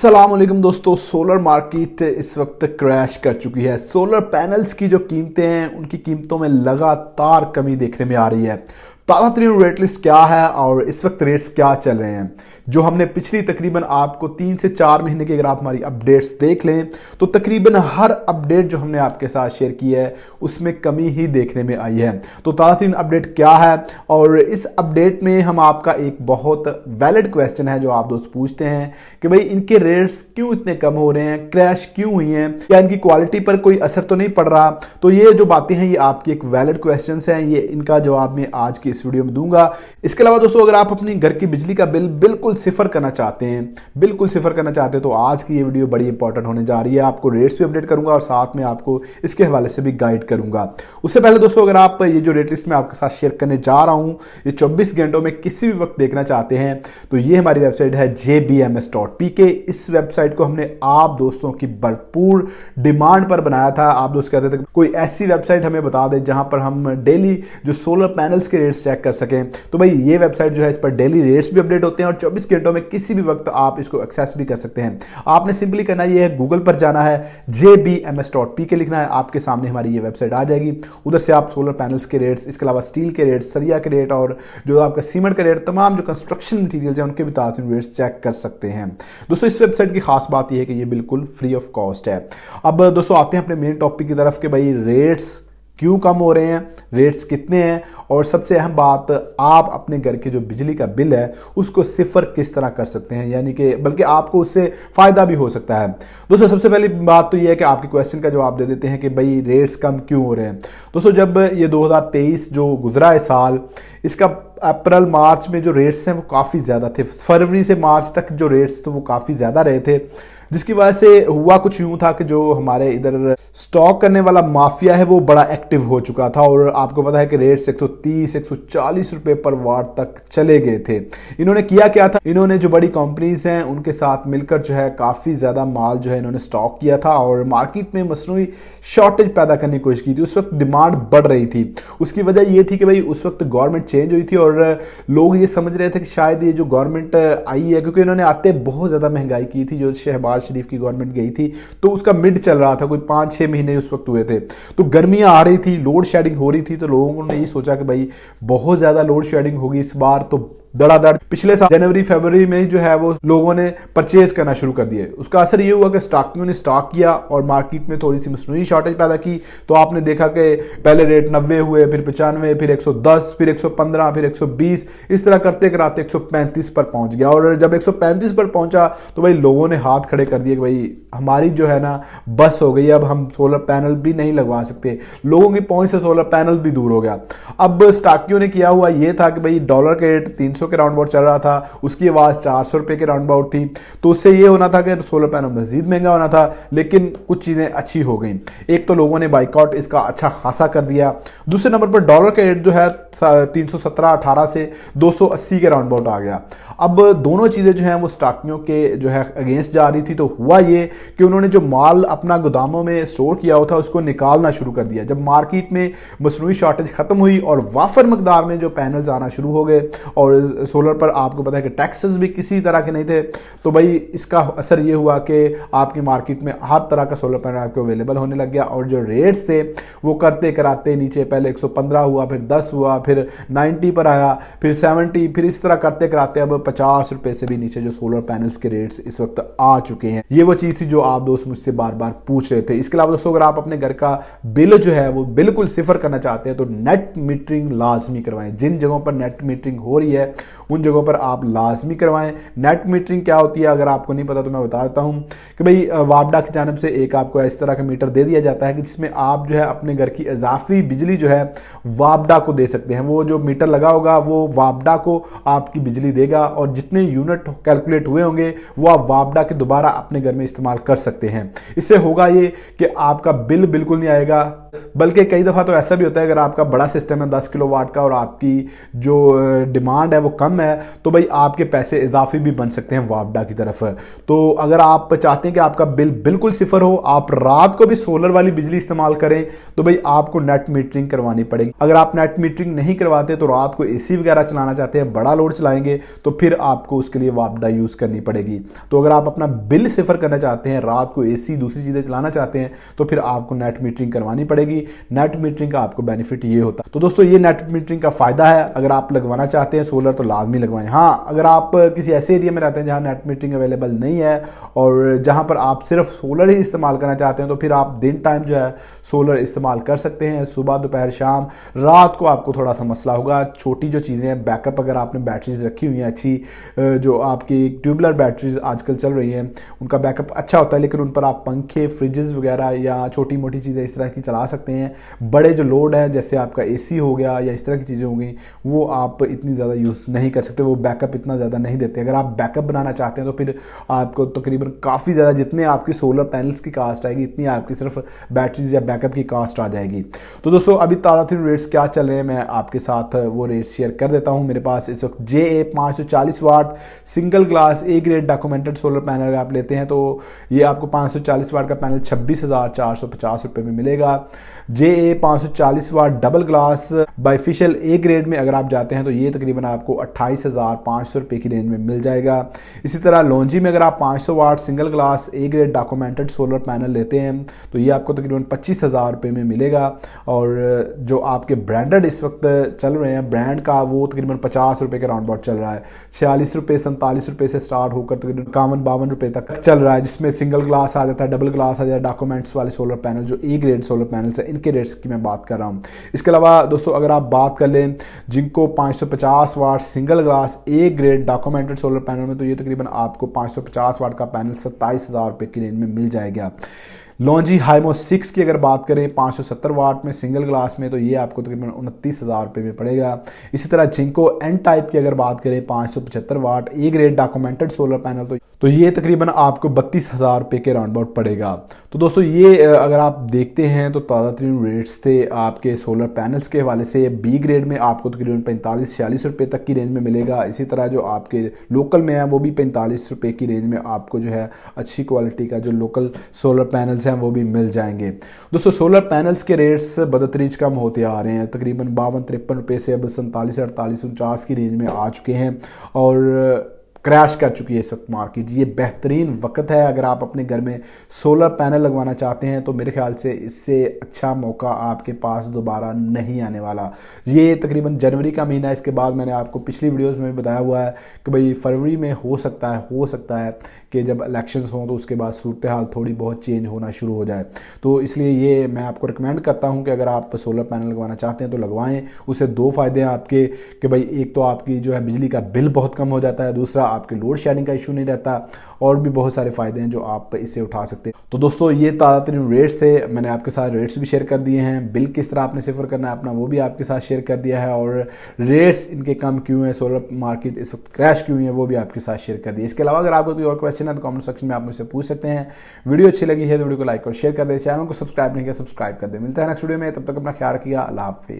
अस्सलाम वालेकुम दोस्तों। सोलर मार्केट इस वक्त क्रैश कर चुकी है। सोलर पैनल्स की जो कीमतें हैं उनकी कीमतों में लगातार कमी देखने में आ रही है। ताज़ा तरीन रेट लिस्ट क्या है और इस वक्त रेट्स क्या चल रहे हैं, जो हमने पिछली तकरीबन आपको 3 से 4 महीने की अगर आप हमारी अपडेट्स देख लें तो तकरीबन हर अपडेट जो हमने आपके साथ शेयर की है उसमें कमी ही देखने में आई है। तो ताज़ा तरीन अपडेट क्या है, और इस अपडेट में हम आपका एक बहुत वैलिड क्वेश्चन है जो आप दोस्त पूछते हैं कि भाई इनके रेट्स क्यों इतने कम हो रहे हैं, क्रैश क्यों हुई हैं, क्या इनकी क्वालिटी पर कोई असर तो नहीं पड़ रहा। तो ये जो बातें हैं ये आपकी एक वैलिड क्वेश्चन हैं, ये इनका जवाब मैं आज की इस वीडियो में दूंगा। इसके अलावा दोस्तों अगर आप अपनी घर की बिजली का बिल बिल्कुल सिफर करना चाहते हैं तो आज की ये वीडियो बड़ी इंपॉर्टेंट होने जा रही है। आपको रेट्स भी अपडेट करूंगा और साथ में आपको इसके हवाले से भी गाइड करूंगा। उससे पहले दोस्तों अगर आप ये जो रेट लिस्ट में आपके साथ शेयर करने जा रहा हूं ये 24 घंटों में किसी भी वक्त देखना चाहते हैं तो ये हमारी वेबसाइट है jbms.pk। इस वेबसाइट को हमने आप दोस्तों की भरपूर डिमांड पर बनाया था। आप दोस्त कहते थे कोई ऐसी वेबसाइट हमें बता दें जहां पर हम डेली जो सोलर पैनल्स के रेट्स चेक कर सकें। तो भाई ये वेबसाइट जो है इस पर डेली रेट्स भी अपडेट होते हैं और 24 घंटों में किसी भी वक्त आप इसको एक्सेस भी कर सकते हैं। आपने सिंपली करना ये है, गूगल पर जाना है, jbms.pk लिखना है, आपके सामने हमारी ये वेबसाइट आ जाएगी। उधर से आप सोलर पैनल्स के रेट्स, इसके अलावा स्टील के रेट्स, सरिया के रेट और जो आपका सीमेंट का रेट, तमाम जो कंस्ट्रक्शन मटीरियल्स हैं उनके भी ताज़ा रेट्स चेक कर सकते हैं। दोस्तों इस वेबसाइट की खास बात यह है कि ये बिल्कुल फ्री ऑफ कॉस्ट है। अब दोस्तों आते हैं अपने मेन टॉपिक की तरफ कि भाई रेट्स क्यों कम हो रहे हैं, रेट्स कितने हैं, और सबसे अहम बात आप अपने घर के जो बिजली का बिल है उसको सिफर किस तरह कर सकते हैं, यानी कि बल्कि आपको उससे फ़ायदा भी हो सकता है। दोस्तों सबसे पहली बात तो ये है कि आपके क्वेश्चन का जवाब दे देते हैं कि भाई रेट्स कम क्यों हो रहे हैं। दोस्तों जब ये 2023 जो गुजरा है साल, इसका अप्रैल मार्च में जो रेट्स हैं वो काफ़ी ज़्यादा थे। फरवरी से मार्च तक जो रेट्स थे वो काफ़ी ज़्यादा रहे थे, जिसकी वजह से हुआ कुछ यूं था कि जो हमारे इधर स्टॉक करने वाला माफिया है वो बड़ा एक्टिव हो चुका था और आपको पता है कि रेट्स 130-140 रुपए पर वाट तक चले गए थे। इन्होंने किया क्या था, इन्होंने जो बड़ी कंपनीज हैं उनके साथ मिलकर जो है काफ़ी ज़्यादा माल जो है इन्होंने स्टॉक किया था और मार्केट में मसनूई शॉर्टेज पैदा करने की कोशिश की थी। उस वक्त डिमांड बढ़ रही थी। उसकी वजह ये थी कि भाई उस वक्त गवर्नमेंट चेंज हुई थी और लोग ये समझ रहे थे कि शायद ये जो गवर्नमेंट आई है, क्योंकि इन्होंने आते बहुत ज़्यादा महंगाई की थी, जो शहबाज शरीफ की गवर्नमेंट गई थी तो उसका मिड चल रहा था, कोई 5-6 महीने उस वक्त हुए थे। तो गर्मियां आ रही थी, लोड शेडिंग हो रही थी, तो लोगों ने ये सोचा कि भाई बहुत ज़्यादा लोड शेडिंग होगी इस बार, तो धड़ाधड़ पिछले साल जनवरी फरवरी में जो है वो लोगों ने परचेज करना शुरू कर दिए। उसका असर ये हुआ कि स्टॉकियों ने स्टॉक किया और मार्केट में थोड़ी सी मसनूई शॉर्टेज पैदा की। तो आपने देखा कि पहले रेट 90 हुए, फिर 95, फिर 110, फिर 115, फिर 120, इस तरह करते कराते 135 पर पहुंच गया। और जब 135 पर पहुंचा तो भाई लोगों ने हाथ खड़े कर दिए कि भाई हमारी जो है ना बस हो गई, अब हम सोलर पैनल भी नहीं लगवा सकते। लोगों की पहुंच से सोलर पैनल भी दूर हो गया। अब स्टॉकियों ने किया हुआ ये था कि भाई डॉलर के रेट 300 के राउंड अबाउट चल रहा था, उसकी आवाज 400 रुपए के राउंड अबाउट थी, तो उससे ये होना था कि सोलर पैनल मजीद महंगा होना था। लेकिन कुछ चीजें अच्छी हो गई। एक तो लोगों ने बाइकआउट इसका अच्छा खासा कर दिया। दूसरे नंबर पर डॉलर का रेट जो है 317-18 से 280 के राउंड अबाउट आ गया। अब दोनों चीजें जो हैं वो स्टॉकियों के जो है अगेंस्ट जा रही थी। तो हुआ ये कि उन्होंने जो माल अपना गोदामों में स्टोर किया हुआ था उसको निकालना शुरू कर दिया। जब मार्केट में मसनूई शॉर्टेज खत्म हुई और वाफर मकदार में जो पैनल्स आना शुरू हो गए, और सोलर पर आपको पता है कि टैक्सेस भी किसी तरह के नहीं थे, तो भाई इसका असर ये हुआ कि आपकी मार्केट में हर तरह का सोलर पैनल आपको अवेलेबल होने लग गया। और जो रेट्स थे वो करते कराते नीचे पहले 115 हुआ, फिर 10 हुआ, फिर 90 पर आया, फिर 70, फिर इस तरह करते कराते अब 50 रुपए से भी नीचे जो सोलर पैनल्स के रेट्स इस वक्त आ चुके हैं। ये वो चीज थी जो आप दोस्त मुझसे बार बार पूछ रहे थे। इसके अलावा दोस्तों अगर आप अपने घर का बिल जो है वो बिल्कुल सिफर करना चाहते हैं तो नेट मीटरिंग लाजमी करवाएं। जिन जगहों पर नेट मीटरिंग हो रही है उन जगहों पर आप लाजमी करवाएं। नेट मीटरिंग क्या होती है अगर आपको नहीं पता तो मैं बता देता हूं कि भाई वापडा की जानब से एक आपको इस तरह का मीटर दे दिया जाता है कि जिसमें आप जो है अपने घर की इजाफी बिजली जो है वापडा को दे सकते हैं। वो जो मीटर लगा होगा वो वापडा को आपकी बिजली देगा और जितने यूनिट कैलकुलेट हुए होंगे वो आप वापडा के दोबारा अपने घर में इस्तेमाल कर सकते हैं। इससे होगा ये कि आपका बिल बिल्कुल नहीं आएगा, बल्कि कई दफ़ा तो ऐसा भी होता है अगर आपका बड़ा सिस्टम है 10 किलोवाट का और आपकी जो डिमांड है वो वो कम है तो भाई आपके पैसे इजाफी भी बन सकते हैं वापडा की तरफ। तो अगर आप चाहते हैं कि आपका बिल बिल्कुल सिफर हो, आप रात को भी सोलर वाली बिजली इस्तेमाल करें, तो भाई आपको नेट मीटरिंग करवानी पड़ेगी। अगर आप नेट मीटरिंग नहीं करवाते तो रात को एसी वगैरह चलाना चाहते हैं, बड़ा लोड चलाएंगे, तो फिर आपको उसके लिए वापडा यूज करनी पड़ेगी। तो अगर आप अपना बिल सिफर करना चाहते हैं, रात को एसी दूसरी चीजें चलाना चाहते हैं, तो फिर आपको नेट मीटरिंग करवानी पड़ेगी। नेट मीटरिंग का आपको बेनिफिट ये होता है। तो दोस्तों ये नेट मीटरिंग का फायदा है। अगर आप लगवाना चाहते हैं सोलर तो लाजमी लगवाएं। हाँ, अगर आप किसी ऐसे एरिया में रहते हैं जहां नेट मीटरिंग अवेलेबल नहीं है और जहां पर आप सिर्फ सोलर ही इस्तेमाल करना चाहते हैं, तो फिर आप दिन टाइम जो है सोलर इस्तेमाल कर सकते हैं, सुबह दोपहर शाम। रात को आपको थोड़ा सा मसला होगा, छोटी जो चीज़ें हैं, बैकअप अगर आपने बैटरीज रखी हुई हैं अच्छी, जो आपकी ट्यूबुलर बैटरीज आजकल चल रही हैं, उनका बैकअप अच्छा होता है, लेकिन उन पर आप पंखे, फ्रिजेस वगैरह या छोटी मोटी चीज़ें इस तरह की चला सकते हैं। बड़े जो लोड है जैसे आपका एसी हो गया या इस तरह की चीज़ें हो गई, वो आप इतनी ज़्यादा यूज़ नहीं कर सकते, वो बैकअप इतना ज़्यादा नहीं देते। अगर आप बैकअप बनाना चाहते हैं तो फिर आपको तकरीबन काफ़ी ज़्यादा, जितने आपकी सोलर पैनल्स की कास्ट आएगी इतनी आपकी सिर्फ बैटरीज या बैकअप की कास्ट आ जाएगी। तो दोस्तों अभी ताज़ा तरीन रेट्स क्या चल रहे हैं मैं आपके साथ वो रेट्स शेयर कर देता हूँ। मेरे पास इस वक्त JA 540 watt single glass A grade documented solar panel अगर आप लेते हैं तो ये आपको 540 वाट का पैनल 26,450 रुपये में मिलेगा। JA 540 watt double glass bifacial A grade में अगर आप जाते हैं तो ये तकरीबन आपको 28,500 रुपये की रेंज में मिल जाएगा। इसी तरह लॉन्जी में अगर आप 500 watt single glass A grade documented solar panel लेते हैं तो ये आपको तकरीबन 25,000 रुपये में मिलेगा। और जो आपके ब्रांडेड इस वक्त चल रहे हैं ब्रांड का, वो तकरीबन 50 रुपये के राउंड अबाउट चल रहा है। 46 रुपये 47 रुपये से स्टार्ट होकर तकरीबन 51-52 रुपये तक चल रहा है, जिसमें सिंगल ग्लास आ जाता है, डबल ग्लास आ जाता है, डॉक्यूमेंट्स वाले सोलर पैनल जो ए ग्रेड सोलर पैनल्स है इनके रेट्स की मैं बात कर रहा हूँ। इसके अलावा दोस्तों अगर आप बात कर लें जिनको 550 watt single glass A grade documented solar panel में, तो ये तकरीबन आपको 550 वाट का पैनल 27,000 रुपये की रेंज में मिल जाएगा। लॉन्जी हाइमो 6 की अगर बात करें 570 वाट में सिंगल ग्लास में, तो ये आपको तकरीबन 29,000 रुपये में पड़ेगा। इसी तरह जिंको एन टाइप की अगर बात करें 575 watt A grade documented solar panel, तो ये तकरीबन आपको 32,000 रुपये के राउंड अबाउट पड़ेगा। तो दोस्तों ये अगर आप देखते हैं तो ताज़ा तरीन रेट्स थे आपके सोलर पैनल्स के हवाले से। बी ग्रेड में आपको तकरीबन 45-46 रुपये तक की रेंज में मिलेगा। इसी तरह जो आपके लोकल में है वो भी 45 रुपये की रेंज में आपको जो है अच्छी क्वालिटी का जो लोकल सोलर पैनल्स हैं वो भी मिल जाएंगे। दोस्तों सोलर पैनल्स के रेट्स बदतरीज कम होते आ रहे हैं, तकरीबन 52-53 रुपये से अब 47-48-49 की रेंज में आ चुके हैं और क्रैश कर चुकी है इस वक्त मार्केट। ये बेहतरीन वक्त है अगर आप अपने घर में सोलर पैनल लगवाना चाहते हैं, तो मेरे ख्याल से इससे अच्छा मौका आपके पास दोबारा नहीं आने वाला। ये तकरीबन जनवरी का महीना है, इसके बाद मैंने आपको पिछली वीडियोस में बताया हुआ है कि भाई फरवरी में हो सकता है कि जब इलेक्शंस हों तो उसके बाद सूरत हाल थोड़ी बहुत चेंज होना शुरू हो जाए। तो इसलिए ये मैं आपको रिकमेंड करता हूँ कि अगर आप सोलर पैनल लगवाना चाहते हैं तो लगवाएं। उससे दो फ़ायदे हैं आपके कि भाई एक तो आपकी जो है बिजली का बिल बहुत कम हो जाता है, दूसरा आपके लोड शेयरिंग का इशू नहीं रहता, और भी बहुत सारे फ़ायदे हैं जो आप इससे उठा सकते हैं। तो दोस्तों ये ताज़ा तरीन रेट्स थे, मैंने आपके साथ रेट्स भी शेयर कर दिए हैं, बिल किस तरह आपने सिफर करना है अपना वो भी आपके साथ शेयर कर दिया है, और रेट्स इनके कम क्यों हैं, सोलर मार्केट इस वक्त क्रैश क्यों है वो भी आपके साथ शेयर कर दिया। इसके अलावा अगर आपको कोई और क्वेश्चन है तो कमेंट सेक्शन में आप मुझसे पूछ सकते हैं। वीडियो अच्छी लगी है तो वीडियो को लाइक और शेयर कर दें, चैनल को सब्सक्राइब नहीं किया सब्सक्राइब कर दें। मिलता है नेक्स्ट वीडियो में, तब तक अपना ख्याल रखिएगा। अल्लाह हाफिज़।